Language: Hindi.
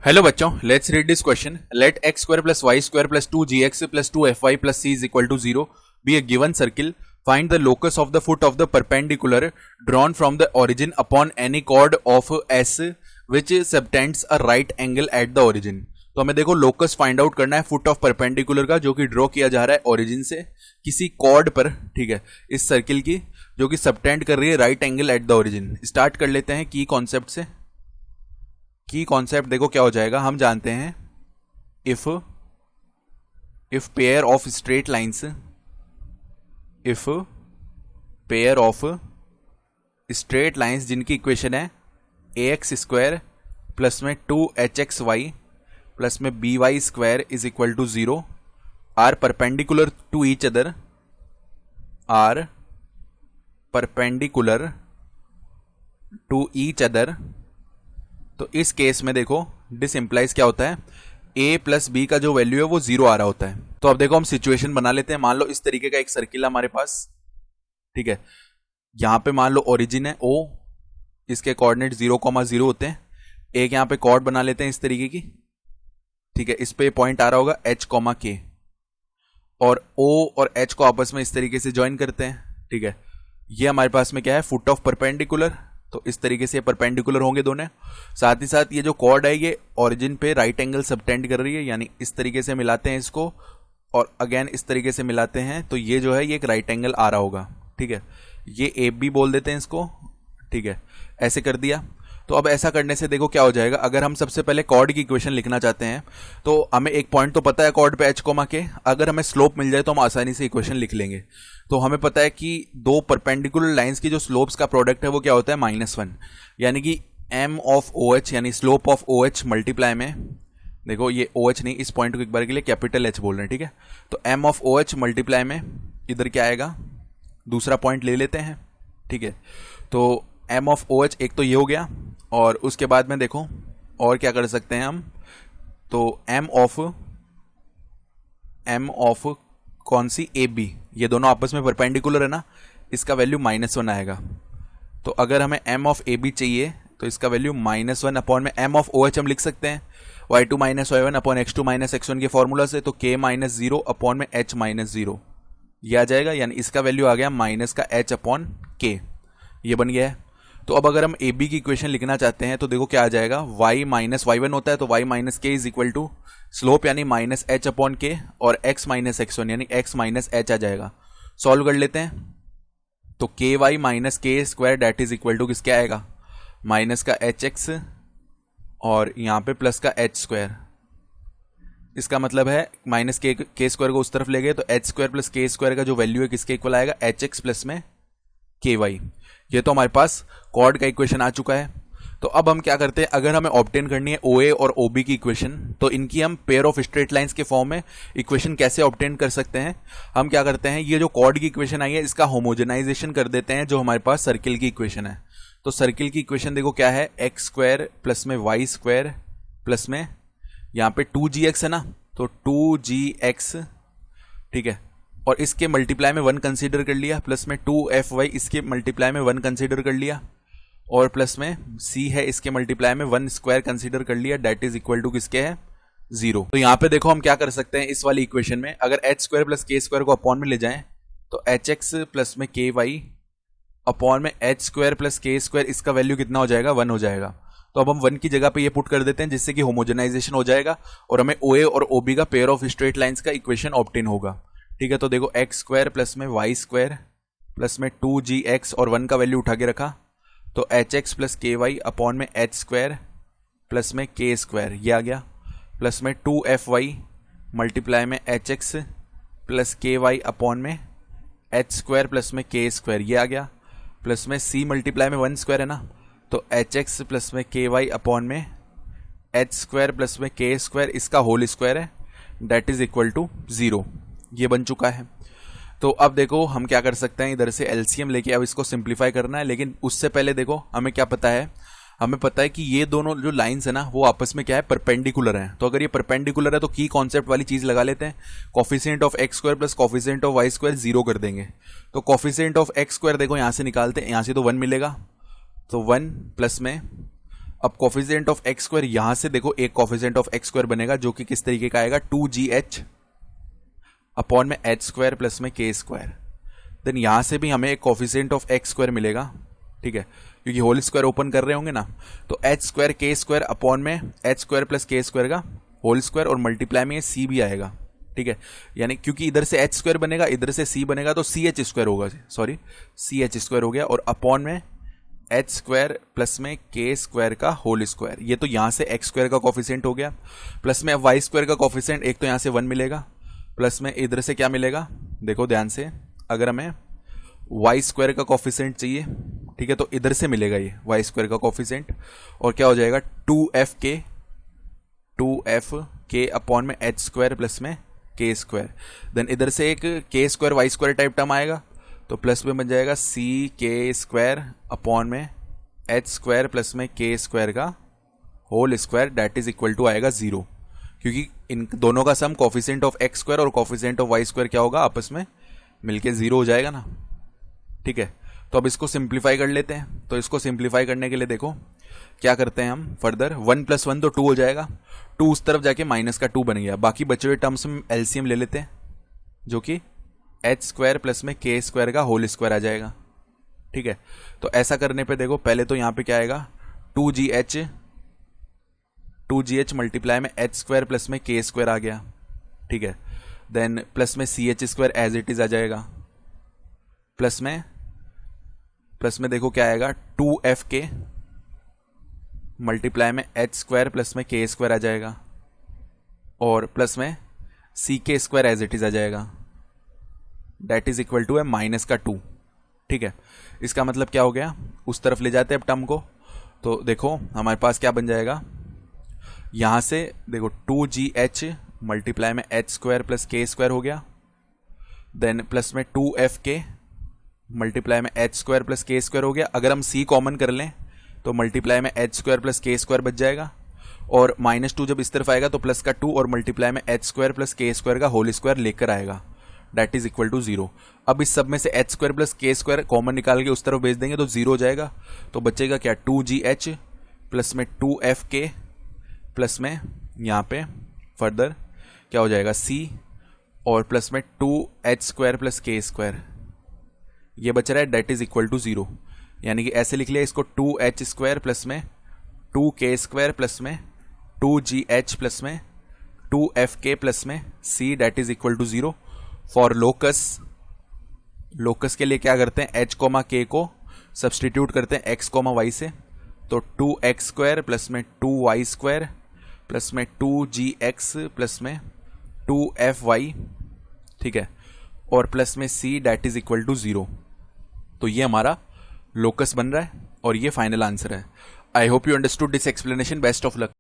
हेलो बच्चों, let's read this question. Let x square plus y square plus 2gx plus 2fy plus c is equal to 0 be a given circle. Find the locus of the foot of the perpendicular drawn from the origin upon any chord of S which subtends a right angle at the origin. तो हमें देखो लोकस फाइंड आउट करना है फुट ऑफ परपेंडिकुलर का, जो कि ड्रॉ किया जा रहा है ओरिजिन से किसी कॉर्ड पर, ठीक है, इस सर्किल की, जो कि सबटेंड कर रही है right angle at the origin. Start कर लेते हैं की कॉन्सेप्ट से. की कॉन्सेप्ट देखो क्या हो जाएगा. हम जानते हैं if pair of straight lines, if pair of straight lines जिनकी इक्वेशन है ए एक्स स्क्वायर प्लस में 2hxy प्लस में by square is equal to 0 are perpendicular to each other, are perpendicular to each other. तो इस केस में देखो दिस इंप्लाइज क्या होता है, a प्लस बी का जो वैल्यू है वो 0 आ रहा होता है. तो अब देखो हम सिचुएशन बना लेते हैं. मान लो इस तरीके का एक सर्किल है हमारे पास, ठीक है. यहां पे मान लो ओरिजिन है o, इसके कोऑर्डिनेट 0,0 होते हैं. एक यहां पे कॉर्ड बना लेते हैं इस तरीके की, ठीक है. इस पे पॉइंट आ रहा होगा h, k और o और h को आपस में इस तरीके से ज्वाइन करते हैं, ठीक है. ये हमारे पास में क्या है, फुट ऑफ परपेंडिकुलर. तो इस तरीके से परपेंडिकुलर होंगे दोनों. साथ ही साथ ये जो कॉर्ड है ये ओरिजिन पे राइट एंगल सबटेंड कर रही है, यानी इस तरीके से मिलाते हैं इसको और अगेन इस तरीके से मिलाते हैं, तो ये जो है ये एक राइट एंगल आ रहा होगा, ठीक है. ये ए बी बोल देते हैं इसको, ठीक है. ऐसे कर दिया. तो अब ऐसा करने से देखो क्या हो जाएगा. अगर हम सबसे पहले कॉर्ड की इक्वेशन लिखना चाहते हैं तो हमें एक पॉइंट तो पता है कॉर्ड पे h, के. अगर हमें स्लोप मिल जाए तो हम आसानी से इक्वेशन लिख लेंगे. तो हमें पता है कि दो परपेंडिकुलर लाइंस की जो स्लोप्स का प्रोडक्ट है वो क्या होता है, -1. यानी कि m ऑफ OH यानी स्लोप ऑफ OH मल्टीप्लाई में, देखो ये OH नहीं, इस पॉइंट को एक बार के लिए कैपिटल H बोल रहे हैं, ठीक है. तो m ऑफ OH मल्टीप्लाई में इधर क्या आएगा, दूसरा पॉइंट ले लेते हैं, ठीक है. तो m ऑफ OH एक तो ये हो गया, और उसके बाद में देखो और क्या कर सकते हैं हम. तो m ऑफ कौन सी, ए बी, ये दोनों आपस में परपेंडिकुलर है ना, इसका वैल्यू -1 आएगा. तो अगर हमें m ऑफ ए बी चाहिए तो इसका वैल्यू -1 अपॉन में m ऑफ OH हम लिख सकते हैं y2 minus y1 upon x2 minus x1 के फॉर्मूला से. तो k -0 अपॉन में h -0 ये आ जाएगा, यानी इसका वैल्यू आ गया माइनस का h अपॉन k. ये बन गया है. तो अब अगर हम ए बी की इक्वेशन लिखना चाहते हैं तो देखो क्या आ जाएगा, y माइनस y1 होता है तो y माइनस के इज इक्वल टू स्लोप यानी -h अपॉन के और x माइनस x1 यानी x माइनस h आ जाएगा. सॉल्व कर लेते हैं. तो k y minus k square that is equal to किसके आएगा, माइनस का एच एक्स और यहाँ पे प्लस का एच स्क्वायर. इसका मतलब है माइनस के स्क्वायर को उस तरफ ले गए तो एच स्क्वायर प्लस के स्क्वायर का जो वैल्यू है किसके इक्वल आएगा, एच एक्स प्लस में के वाई. ये तो हमारे पास कॉर्ड का इक्वेशन आ चुका है. तो अब हम क्या करते हैं, अगर हमें ऑब्टेन करनी है OA और OB की इक्वेशन, तो इनकी हम पेयर ऑफ स्ट्रेट लाइंस के फॉर्म में इक्वेशन कैसे ऑब्टेन कर सकते हैं. हम क्या करते हैं, ये जो कॉर्ड की इक्वेशन आई है इसका होमोजेनाइजेशन कर देते हैं जो हमारे पास सर्किल की इक्वेशन है. तो सर्किल की इक्वेशन देखो क्या है, एक्स स्क्वायर प्लस में वाई स्क्वायर प्लस में यहाँ पे 2gx है ना, तो 2gx, ठीक है. और इसके मल्टीप्लाई में 1 कंसीडर कर लिया, प्लस में 2fy इसके मल्टीप्लाई में 1 कंसीडर कर लिया, और प्लस में c है इसके मल्टीप्लाई में 1 स्क्वायर कंसीडर कर लिया, डेट इज इक्वल टू किसके है, 0. तो यहाँ पे देखो हम क्या कर सकते हैं इस वाली इक्वेशन में, अगर h स्क्वायर प्लस के स्क्वायर को अपॉन में ले जाएं तो hx प्लस में के वाई अपॉन में h स्क्वायर प्लस के स्क्वायर, इसका वैल्यू कितना हो जाएगा, 1 हो जाएगा. तो अब हम 1 की जगह पे ये पुट कर देते हैं जिससे कि होमोजेनाइजेशन हो जाएगा और हमें OA और OB का पेयर ऑफ स्ट्रेट लाइंस का इक्वेशन ऑब्टेन होगा, ठीक है. तो देखो एक्स स्क्वायर प्लस में वाई स्क्वायर प्लस में 2gx और 1 का वैल्यू उठा के रखा, तो एच एक्स प्लस के वाई अपॉन में एच स्क्वायर प्लस में के स्क्वायर ये आ गया, प्लस में 2fy मल्टीप्लाई में एच एक्स प्लस के वाई अपॉन में एच स्क्वायर प्लस में के स्क्वायर ये आ गया, प्लस में c मल्टीप्लाई में 1 स्क्वायर है ना, तो एच एक्स प्लस में के वाई अपॉन में एच स्क्वायर प्लस में के स्क्वायर इसका होल स्क्वायर है, डेट इज इक्वल टू 0. ये बन चुका है. तो अब देखो हम क्या कर सकते हैं, इधर से एलसीएम लेके अब इसको सिंप्लीफाई करना है. लेकिन उससे पहले देखो हमें क्या पता है, हमें पता है कि ये दोनों जो लाइंस है ना वो आपस में क्या है, परपेंडिकुलर हैं. तो अगर ये परपेंडिकुलर है तो की कॉन्सेप्ट वाली चीज लगा लेते हैं, coefficient of x square plus coefficient of y square 0 कर देंगे. तो कॉफिशिएंट ऑफ एक्स स्क्वायर देखो यहाँ से निकालते हैं, यहाँ से तो 1 मिलेगा, तो 1 प्लस में अब कोफिशिएंट ऑफ एक्स स्क्वायर, यहां से देखो एक कोफिशिएंट ऑफ एक्स स्क्वायर बनेगा जो कि किस तरीके का आएगा, 2gh अपॉन में h स्क्वायर प्लस में k स्क्वायर। देन यहां से भी हमें एक कोफिशिएंट ऑफ एक्स स्क्वायर मिलेगा, ठीक है, क्योंकि होल स्क्वायर ओपन कर रहे होंगे ना, तो h square k square upon में h square plus k square का होल स्क्वायर और मल्टीप्लाई में ये c भी आएगा, ठीक है। यानी क्योंकि इधर से h स्क्वायर बनेगा, इधर से c बनेगा, तो ch स्क्वायर होगा, सॉरी ch स्क्वायर हो गया, और अपॉन में h स्क्वायर प्लस में k स्क्वायर का होल स्क्वायर। ये तो यहां से x स्क्वायर का कोफिशिएंट हो गया, प्लस में y स्क्वायर का कोफिशिएंट, एक तो यहां से 1 मिलेगा, प्लस में इधर से क्या मिलेगा, देखो ध्यान से, अगर हमें y स्क्वायर का कोफिशिएंट चाहिए, ठीक है, तो इधर से मिलेगा ये y स्क्वायर का कोफिशिएंट, और क्या हो जाएगा 2f अपॉन में h स्क्वायर प्लस में k स्क्वायर। देन इधर से एक k square y square type term आएगा, तो प्लस में बन जाएगा सी के स्क्वायर अपॉन में h स्क्वायर प्लस में k स्क्वायर का whole square, that is equal to आएगा 0, क्योंकि इन दोनों का sum coefficient of x square और कोफिशिएंट ऑफ y स्क्वायर क्या होगा, आपस में मिलके 0 हो जाएगा ना, ठीक है। तो अब इसको सिंप्लीफाई कर लेते हैं। तो इसको सिंप्लीफाई करने के लिए देखो क्या करते हैं हम फर्दर, 1 + 1 तो 2 हो जाएगा, 2 उस तरफ जाके माइनस का 2 बन गया, बाकी बचे हुए टर्म्स में एलसीएम ले लेते हैं, जो कि h स्क्वायर प्लस में k स्क्वायर का होल स्क्वायर आ जाएगा, ठीक है। तो ऐसा करने पे देखो, पहले तो यहाँ पे क्या आएगा, 2gh मल्टीप्लाई में h स्क्वायर प्लस में k स्क्वायर आ गया, ठीक है। देन प्लस में ch square as it is आ जाएगा, प्लस में देखो क्या आएगा, 2fk मल्टीप्लाई में h स्क्वायर प्लस में k स्क्वायर आ जाएगा, और प्लस में ck square as it is आ जाएगा, दैट इज इक्वल टू है माइनस का 2, ठीक है। इसका मतलब क्या हो गया, उस तरफ ले जाते हैं अब टर्म को, तो देखो हमारे पास क्या बन जाएगा, यहां से देखो 2gh मल्टीप्लाई में h square plus k square हो गया, देन प्लस में 2fk मल्टीप्लाई में h square plus k square हो गया। अगर हम c कॉमन कर लें तो मल्टीप्लाई में h square plus k square बच जाएगा, और -2 जब इस तरफ आएगा तो प्लस का 2 और मल्टीप्लाई में h square plus k square का होल स्क्वायर लेकर आएगा, दैट इज इक्वल टू 0। अब इस सब में से h square plus k square common निकाल के उस तरफ भेज देंगे तो 0 हो जाएगा, तो बचेगा क्या, 2gh प्लस में 2fk प्लस में यहाँ पे फर्दर क्या हो जाएगा c, और प्लस में 2h square plus k square, ये बच रहा है, दैट इज इक्वल टू 0। यानी कि ऐसे लिख लिया इसको, 2h स्क्वायर प्लस में 2k स्क्वायर प्लस में 2gh प्लस में 2fk प्लस में c, that is equal to 0। For locus के लिए क्या करते हैं, h कोमा k को सब्सटीट्यूट करते हैं x कोमा y से, तो 2x स्क्वायर प्लस में 2y स्क्वायर प्लस में 2gx प्लस में 2fy, ठीक है, और प्लस में c, that is equal to 0। तो ये हमारा लोकस बन रहा है और ये फाइनल आंसर है। I hope you understood this explanation, best of luck.